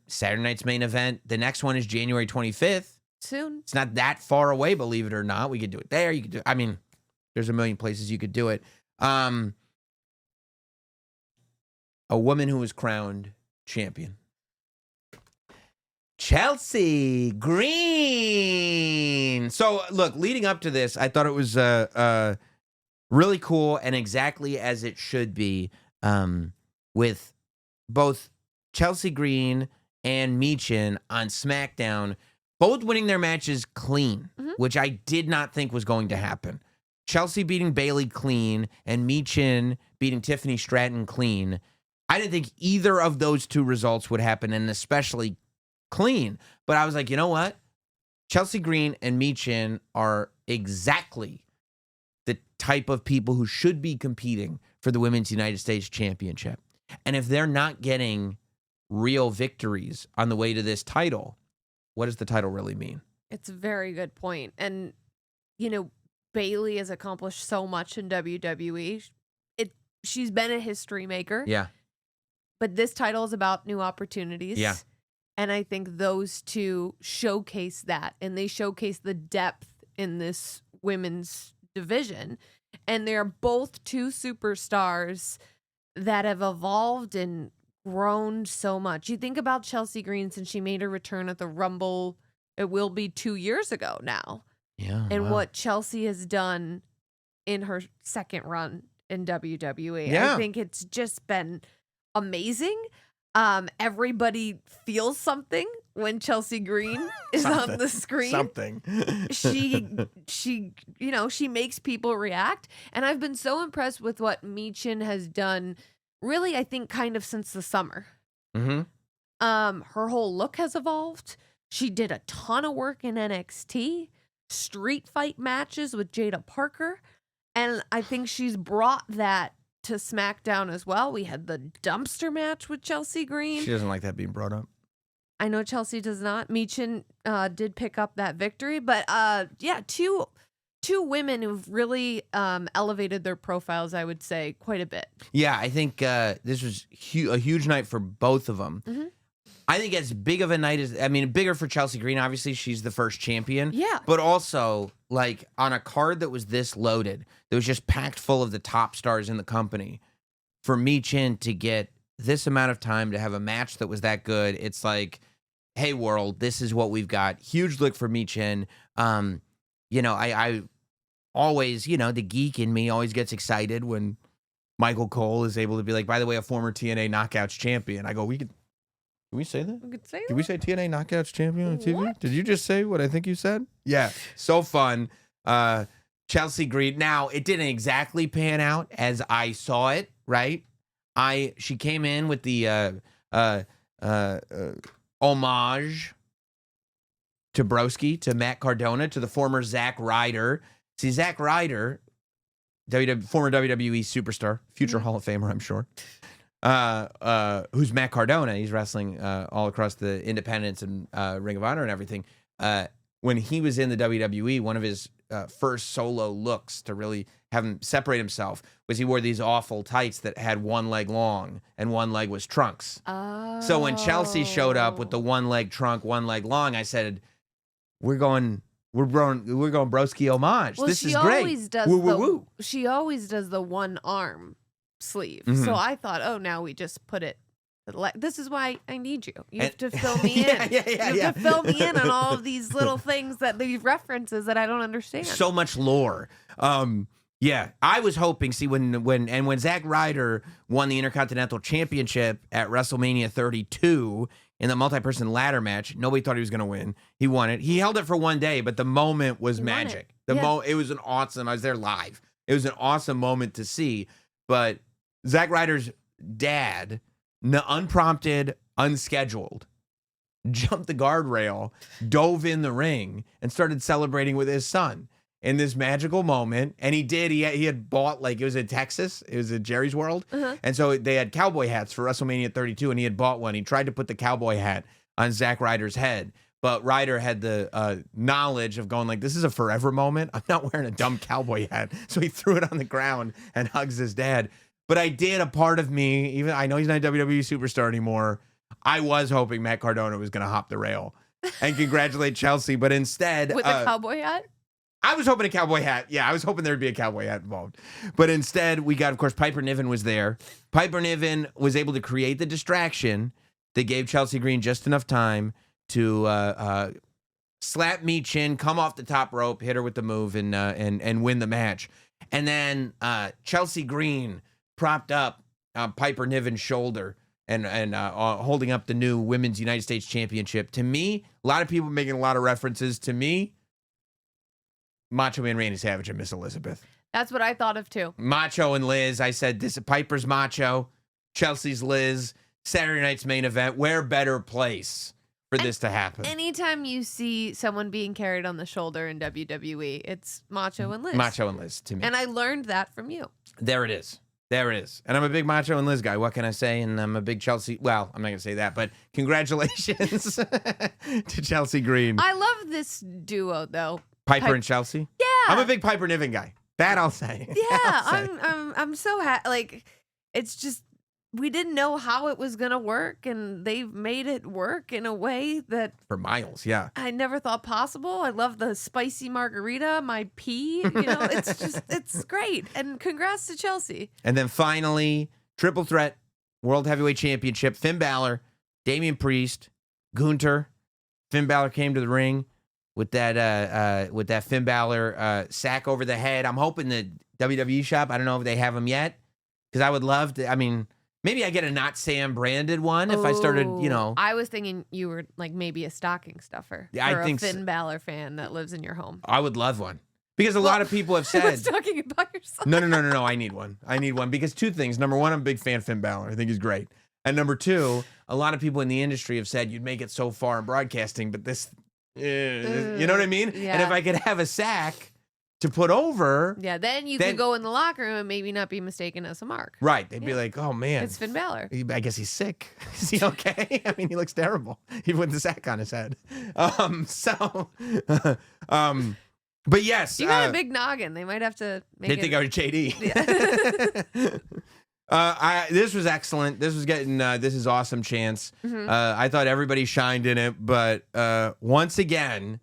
Saturday night's main event? The next one is January 25th. Soon. It's not that far away, believe it or not. We could do it there. You could do it. There's a million places you could do it. A woman who was crowned champion. Chelsea Green. So, look, leading up to this, I thought it was really cool and exactly as it should be with both Chelsea Green and Michin on SmackDown, both winning their matches clean, which I did not think was going to happen. Chelsea beating Bayley clean and Michin beating Tiffany Stratton clean. I didn't think either of those two results would happen, and especially clean. But I was like, you know what? Chelsea Green and Michin are exactly the type of people who should be competing for the Women's United States Championship. And if they're not getting real victories on the way to this title, what does the title really mean? It's a very good point. And, Bayley has accomplished so much in WWE. She's been a history maker. Yeah. But this title is about new opportunities. Yeah. And I think those two showcase that. And they showcase the depth in this women's division. And they're both two superstars that have evolved and grown so much. You think about Chelsea Green since she made her return at the Rumble. It will be 2 years ago now. Yeah. And what Chelsea has done in her second run in WWE. Yeah. I think it's just been amazing. Everybody feels something when Chelsea Green is on the screen. Something. She makes people react. And I've been so impressed with what Michin has done, really, I think, kind of since the summer. Mm-hmm. Her whole look has evolved. She did a ton of work in NXT. Street fight matches with Jada Parker. And I think she's brought that to SmackDown as well. We had the dumpster match with Chelsea Green. She doesn't like that being brought up. I know Chelsea does not. Michin did pick up that victory. But two two women who've really elevated their profiles, I would say, quite a bit. Yeah, I think this was a huge night for both of them. Mm-hmm. I think as big of a night as, I mean, bigger for Chelsea Green. Obviously, she's the first champion. Yeah. But also, like, on a card that was this loaded, that was just packed full of the top stars in the company, for Michin to get this amount of time to have a match that was that good, it's like, hey, world, this is what we've got. Huge look for Michin. You know, I always, you know, the geek in me always gets excited when Michael Cole is able to be like, by the way, a former TNA Knockouts champion. I go, Can we say that? We could say Did we say TNA Knockouts champion on TV? What? Did you just say what I think you said? Yeah. So fun. Chelsea Green. Now, it didn't exactly pan out as I saw it, right? She came in with the homage to Broski, to Matt Cardona, to the former Zack Ryder. See, Zack Ryder, former WWE superstar, future Hall of Famer, I'm sure. Who's Matt Cardona? He's wrestling all across the independents and Ring of Honor and everything. When he was in the WWE, one of his first solo looks to really have him separate himself was he wore these awful tights that had one leg long and one leg was trunks. Oh. So when Chelsea showed up with the one leg trunk, one leg long, I said, we're going Broski homage. Well, this she is great. Always does woo, woo, woo. She always does the one arm sleeve. Mhm. So I thought, oh, now we just put it. This is why I need you. You have to And- fill me in. Yeah, You have to fill me in on all of these little things these references that I don't understand. So much lore. Yeah, I was hoping. See, when Zack Ryder won the Intercontinental Championship at WrestleMania 32 in the multi-person ladder match, nobody thought he was going to win. He won it. He held it for one day, but the moment was magic. It was an awesome. I was there live. It was an awesome moment to see. But Zack Ryder's dad, unprompted, unscheduled, jumped the guardrail, dove in the ring, and started celebrating with his son in this magical moment. And he did. He had bought, like, it was in Texas. It was at Jerry's World. Uh-huh. And so they had cowboy hats for WrestleMania 32, and he had bought one. He tried to put the cowboy hat on Zack Ryder's head. But Ryder had the knowledge of going like, this is a forever moment. I'm not wearing a dumb cowboy hat. So he threw it on the ground and hugs his dad. But a part of me, even I know he's not a WWE superstar anymore, I was hoping Matt Cardona was going to hop the rail and congratulate Chelsea. But instead, With a cowboy hat? I was hoping a cowboy hat. Yeah, I was hoping there'd be a cowboy hat involved. But instead, we got, of course, Piper Niven was there. Piper Niven was able to create the distraction that gave Chelsea Green just enough time to slap Michin, come off the top rope, hit her with the move, and win the match. And then Chelsea Green propped up Piper Niven's shoulder and holding up the new Women's United States Championship. To me, a lot of people making a lot of references. To me, Macho Man Randy Savage and Miss Elizabeth. That's what I thought of too. Macho and Liz. I said, this Piper's Macho, Chelsea's Liz, Saturday night's main event. Where better place for this to happen? Anytime you see someone being carried on the shoulder in WWE, it's Macho and Liz. Macho and Liz, to me. And I learned that from you. There it is. There it is. And I'm a big Macho and Liz guy. What can I say? And I'm a big Chelsea. Well, I'm not going to say that, but congratulations to Chelsea Green. I love this duo, though. Piper and Chelsea? Yeah. I'm a big Piper Niven guy. That I'll say. Yeah, I'm so happy. Like, it's just, we didn't know how it was going to work, and they've made it work in a way that For miles, yeah. I never thought possible. I love the spicy margarita, my pea. You know, it's just, it's great. And congrats to Chelsea. And then finally, triple threat, World Heavyweight Championship, Finn Balor, Damian Priest, Gunther. Finn Balor came to the ring with that Finn Balor sack over the head. I'm hoping the WWE shop, I don't know if they have them yet, because I would love to, I mean, maybe I get a Notsam branded one if I started, you know. I was thinking you were like maybe a stocking stuffer Yeah, for I think a Finn Balor fan that lives in your home. I would love one. Because a lot of people have I said. was talking about yourself. No. I need one. I need one because two things. Number one, I'm a big fan of Finn Balor. I think he's great. And number two, a lot of people in the industry have said you'd make it so far in broadcasting, but this, you know what I mean? Yeah. And if I could have a sack to put over. Yeah, then you could go in the locker room and maybe not be mistaken as a mark. Right. They'd be like, oh, man. It's Finn Balor. I guess he's sick. Is he okay? I mean, he looks terrible. Even with the sack on his head. But yes, You got a big noggin. They might have to make they think I was JD. Yeah. This was excellent. This was getting. This is awesome, Chance. Mhm. I thought everybody shined in it, but once again,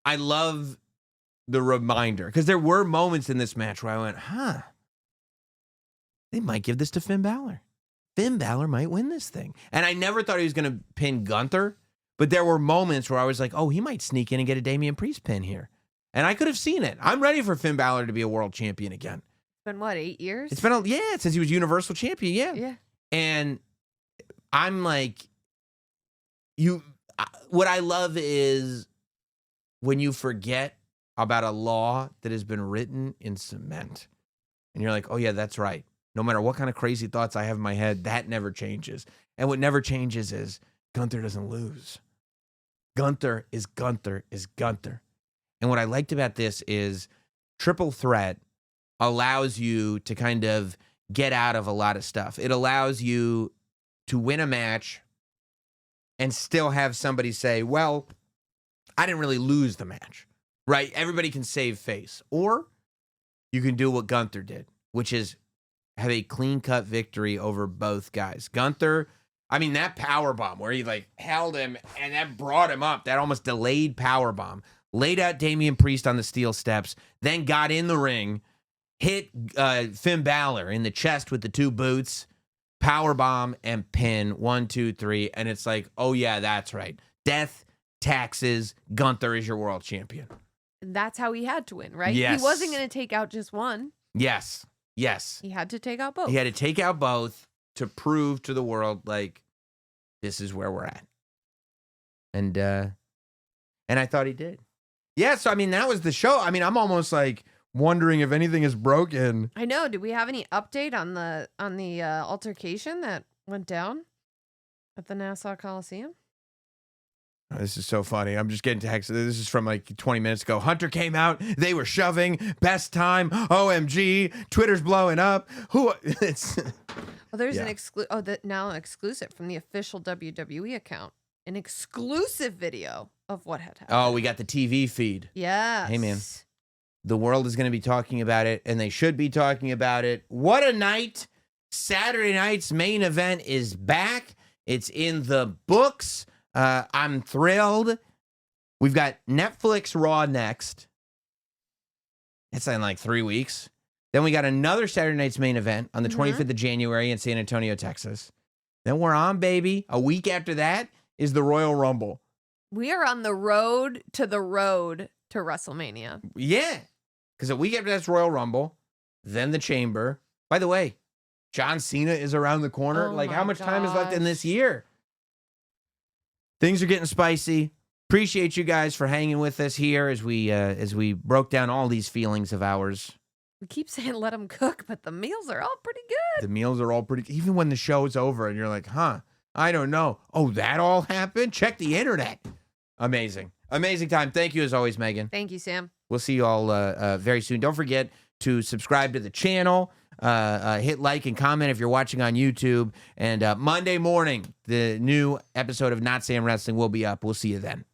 I love the reminder because there were moments in this match where I went, "Huh, they might give this to Finn Balor. Finn Balor might win this thing." And I never thought he was going to pin Gunther, but there were moments where I was like, "Oh, he might sneak in and get a Damian Priest pin here," and I could have seen it. I'm ready for Finn Balor to be a world champion again. It's been what, 8 years? It's been since he was Universal Champion, Yeah. And I'm like, what I love is when you forget about a law that has been written in cement, and you're like, oh yeah, that's right. No matter what kind of crazy thoughts I have in my head, that never changes. And what never changes is Gunther doesn't lose. Gunther is Gunther is Gunther. And what I liked about this is triple threat allows you to kind of get out of a lot of stuff. It allows you to win a match and still have somebody say, well, I didn't really lose the match, right? Everybody can save face. Or you can do what Gunther did, which is have a clean-cut victory over both guys. Gunther, I mean, that powerbomb where he like held him and that brought him up, that almost delayed powerbomb, laid out Damian Priest on the steel steps, then got in the ring, hit Finn Balor in the chest with the 2 boots, powerbomb and pin, 1, 2, 3, and it's like, oh yeah, that's right. Death, taxes, Gunther is your world champion. And that's how he had to win, right? Yes. He wasn't going to take out just one. Yes. He had to take out both. He had to take out both to prove to the world, like, this is where we're at. And I thought he did. Yeah, so I mean, that was the show. I mean, I'm almost like wondering if anything is broken. I know. Did we have any update on the altercation that went down at the Nassau Coliseum? Oh, this is so funny. I'm just getting texted. This is from like 20 minutes ago. Hunter came out. They were shoving. Best time. OMG. Twitter's blowing up. It's. Well, there's an now exclusive from the official WWE account. An exclusive video of what had happened. Oh, we got the TV feed. Yes. Hey, man. The world is going to be talking about it, and they should be talking about it. What a night. Saturday night's main event is back. It's in the books. I'm thrilled. We've got Netflix Raw next. It's in like 3 weeks. Then we got another Saturday night's main event on the 25th of January in San Antonio, Texas. Then we're on, baby. A week after that is the Royal Rumble. We are on the road to WrestleMania. Yeah. Because a week after that's Royal Rumble, then the Chamber. By the way, John Cena is around the corner. Oh like, how much time is left in this gosh. year? Things are getting spicy. Appreciate you guys for hanging with us here as we broke down all these feelings of ours. We keep saying let them cook, but the meals are all pretty good. The meals are all pretty, even when the show's over and you're like, huh, I don't know. Oh, that all happened? Check the internet. Amazing. Amazing time. Thank you as always, Megan. Thank you, Sam. We'll see you all very soon. Don't forget to subscribe to the channel. Hit like and comment if you're watching on YouTube. And Monday morning, the new episode of Notsam Wrestling will be up. We'll see you then.